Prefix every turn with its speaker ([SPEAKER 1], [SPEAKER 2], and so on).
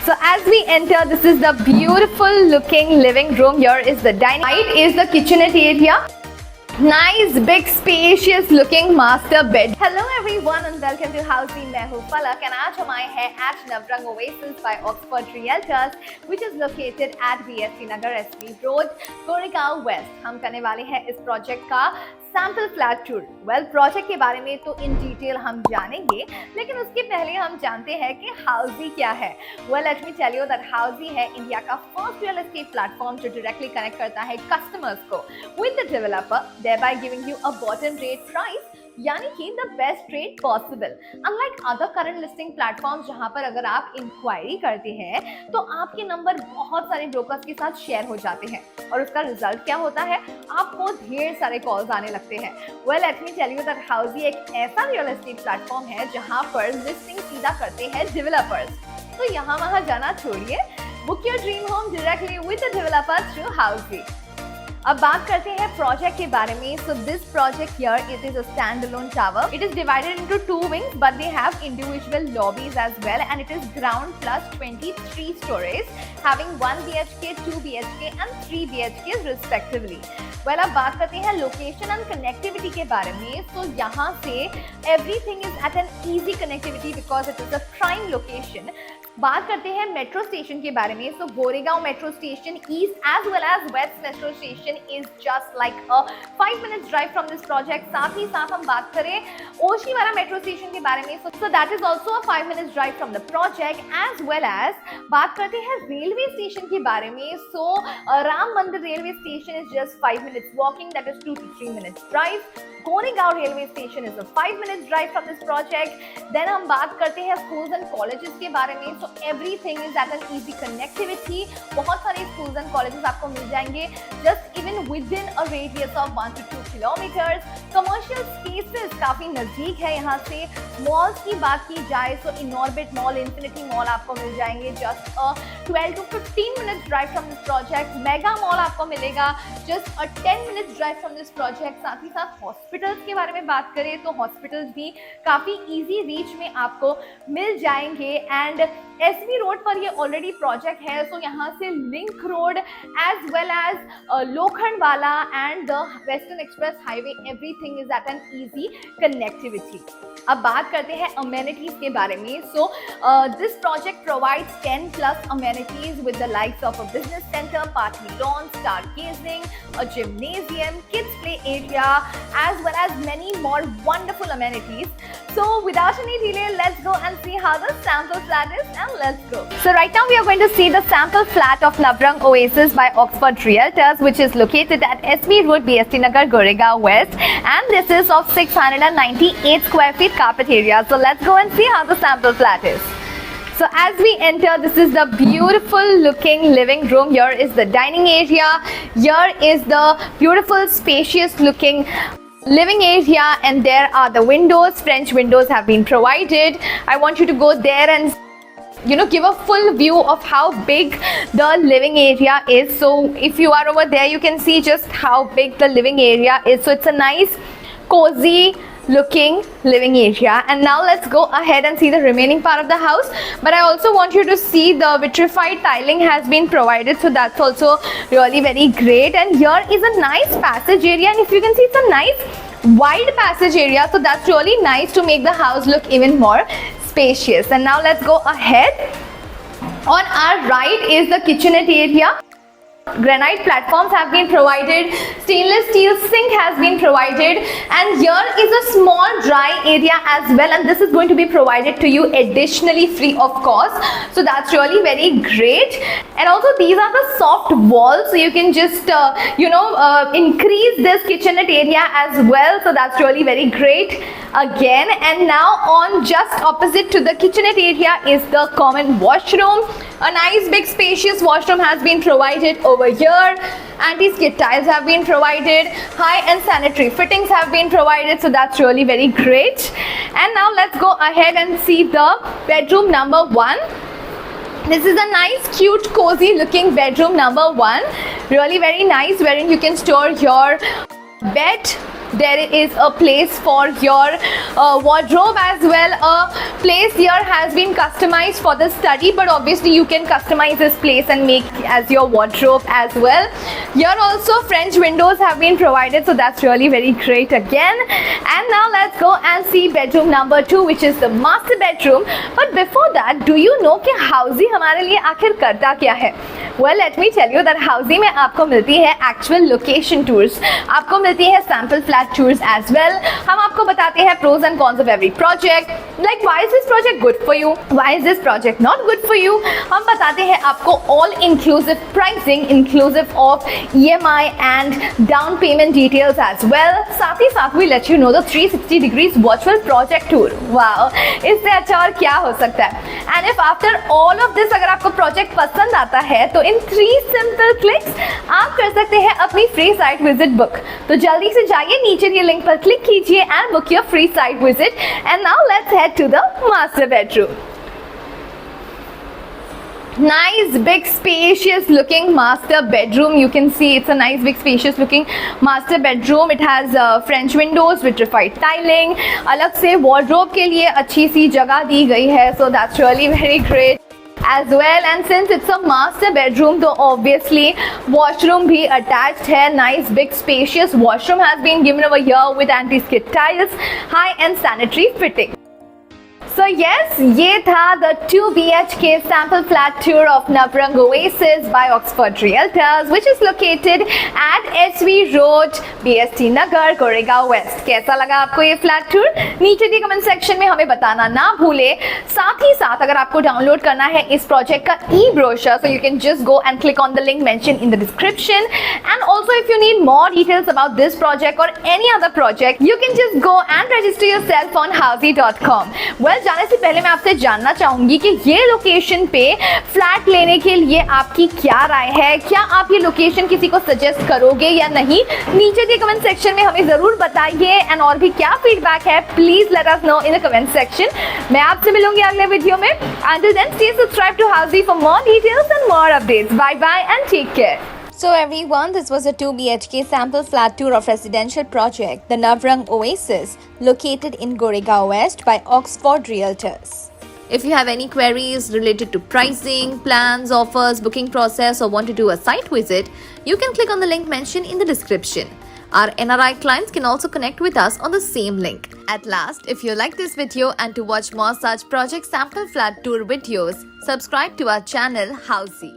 [SPEAKER 1] So as we enter, this is the beautiful looking living room. Here is the dining. Right is the kitchenette area. Nice big spacious looking master bed. Hello everyone and welcome to Housey. मैं हूँ पलक and आज हम आए हैं at Navrang Oasis by Oxford Realtors, which is located at BST Nagar SV Road, Goregaon West. हम करने वाले हैं इस प्रोजेक्ट का सैम्पल फ्लैट टूर. प्रोजेक्ट के बारे में तो इन डिटेल हम जानेंगे, लेकिन उसके पहले हम जानते हैं कि हाउसी क्या है. Let me tell you that Housiey है इंडिया का फर्स्ट रियल एस्टेट प्लेटफॉर्म जो डायरेक्टली कनेक्ट करता है कस्टमर्स को with the developer, thereby giving you a bottom rate price, यानी कि the best rate possible. Unlike other current listing platforms जहां पर अगर आप इंक्वायरी करते हैं तो आपके नंबर बहुत सारे ब्रोकर्स के साथ शेयर हो जाते हैं और उसका रिजल्ट क्या होता है, आपको ढेर सारे कॉल्स आने लगते हैं. Let me tell you that Housiey एक ऐसा रियल एस्टेट प्लेटफॉर्म है जहां पर लिस्टिंग सीधा करते हैं डेवलपर्स. तो यहाँ वहां जाना छोड़िए, book your dream home directly with the developer through Housiey. अब बात करते हैं प्रोजेक्ट के बारे में. So this project here it is a standalone tower. It is divided into 2 wings but they have individual lobbies as well and it is ground plus 23 stories having 1 BHK, 2 BHK and 3 BHK respectively. अब बात करते हैं location and connectivity के बारे में. तो यहाँ से everything is at an easy connectivity because it is a prime location. बात करते हैं मेट्रो स्टेशन के बारे में. So Goregaon metro station east as well as west metro station is just like a 5 minutes drive from this project. साथ ही साथ हम बात करें ओशीवारा मेट्रो स्टेशन के बारे में, so that is also a 5 minutes drive from the project. As well as बात करते हैं रेलवे स्टेशन के बारे में. सो राम मंदिर railway station is just 5 minutes walking, that is 2 to 3 minutes drive. Goregaon railway station is a 5 minutes drive from this project. Then हम बात करते हैं schools and colleges के बारे में. So everything is at an easy connectivity. बहुत सारे schools and colleges आपको मिल जाएंगे just even within a radius of 1 to 2 kilometers. Commercial spaces काफी नजदीक है यहाँ से. Malls की बात की जाए तो Inorbit Mall, Infinity Mall आपको मिल जाएंगे just a 12 to 15 minutes drive from this project. Mega Mall आपको मिलेगा just a 10 minutes drive from this project. साथ ही साथ हॉस्पिटल्स के बारे में बात करें तो हॉस्पिटल्स भी काफ़ी इजी रीच में आपको मिल जाएंगे. एंड एसबी रोड पर ये ऑलरेडी प्रोजेक्ट है. सो यहाँ से link road as well as Lokhandwala and the western express highway, everything is at an easy connectivity. अब बात करते हैं अमेनिटीज के बारे में. So this project provides 10 plus amenities with the likes of a business center, party lawn, stargazing, a gymnasium, kids play area, as well as many more wonderful amenities. So without any delay, let's go and see how the sample flat is, and let's go. So right now we are going to see the sample flat of Navrang Oasis by Oxford Realtors, which is located at SV Road, BST Nagar, Goregaon West, and this is of 698 square feet carpet area. So let's go and see how the sample flat is. So as we enter, this is the beautiful looking living room. Here is the dining area. Here is the beautiful spacious looking living area, and there are the windows. French windows have been provided. I want you to go there and give a full view of how big the living area is. So if you are over there, you can see just how big the living area is. So it's a nice cozy looking living area. And now let's go ahead and see the remaining part of the house. But I also want you to see the vitrified tiling has been provided, so that's also really very great. And here is a nice passage area, and if you can see, it's a nice wide passage area, so that's really nice to make the house look even more spacious. And now let's go ahead. On our right is the kitchenette area. Granite platforms have been provided, stainless steel sink has been provided, and here is a small dry area as well, and this is going to be provided to you additionally free of cost. So that's really very great. And also these are the soft walls, so you can just increase this kitchenette area as well. So that's really very great again. And now on just opposite to the kitchenette area is the common washroom. A nice big spacious washroom has been provided over here. Anti-skid tiles have been provided. High-end sanitary fittings have been provided. So that's really very great. And now let's go ahead and see the bedroom number 1. This is a nice, cute, cozy looking bedroom number 1. Really very nice, wherein you can store your bed, There is a place for your wardrobe as well. A place here has been customized for the study, but obviously you can customize this place and make as your wardrobe as well. Here also French windows have been provided, so that's really very great again. And now let's go and see bedroom number 2, which is the master bedroom. But before that, do you know कि हाउसी हमारे लिए आखिर करता क्या है? Well, let me tell you that हाउसी में आपको मिलती है एक्चुअल लोकेशन टूर्स, आपको मिलती है sample flat tours as well. हम आपको बताते हैं pros and cons of every project, like why is this project good for you, why is this project not good for you. हम बताते हैं आपको all inclusive pricing, inclusive of EMI and down payment details as well. साथ ही साथ we let you know the 360 degrees virtual project tour. Wow, इससे अच्छा और क्या हो सकता है. And if after all of this अगर आपको प्रोजेक्ट पसंद आता है तो इन 3 सिंपल क्लिक्स आप कर सकते हैं अपनी फ्री साइट विजिट बुक. तो जल्दी से जाइए, नीचे दिए लिंक पर क्लिक कीजिए and book your free site visit. And now let's head to the master bedroom. Nice big spacious looking master bedroom. You can see it's a nice big spacious looking master bedroom. It has French windows, vitrified tiling. अलग से wardrobe के लिए अच्छी सी जगह दी गई है, so that's really very great as well. And since it's a master bedroom, तो obviously washroom भी attached है. Nice big spacious washroom has been given over here with anti-skid tiles, high end sanitary fitting. So yes, ये था the 2 BHK sample flat tour of Navrang Oasis by Oxford Realtors, which is located at SV Road, BST Nagar, Goregaon West. कैसा लगा आपको ये flat tour? नीचे दिए comment section में हमें बताना ना भूले. साथ ही साथ अगर आपको डाउनलोड करना है इस प्रोजेक्ट का e-brochure, so you can just go and click on the link mentioned in the description. And also if you need more details about this project or any other project, you can just go and register yourself on housey.com. Well, जाने से पहले मैं आपसे जानना चाहूंगी कि ये location पे फ्लैट लेने के लिए आपकी क्या राय है. क्या आप ये लोकेशन किसी को सजेस्ट करोगे या नहीं? नीचे दिए कमेंट सेक्शन में हमें जरूर बताइए. एंड और भी क्या फीडबैक है, please let us know in the comment section. मैं आपसे मिलूंगी अगले वीडियो में. Until then, stay subscribed to Housey for more details and more updates. Bye bye and take care. So everyone, this was a 2 BHK sample flat tour of residential project, the Navrang Oasis, located in Goregaon West by Oxford Realtors. If you have any queries related to pricing, plans, offers, booking process or want to do a site visit, you can click on the link mentioned in the description. Our NRI clients can also connect with us on the same link. At last, if you like this video and to watch more such project sample flat tour videos, subscribe to our channel Housey.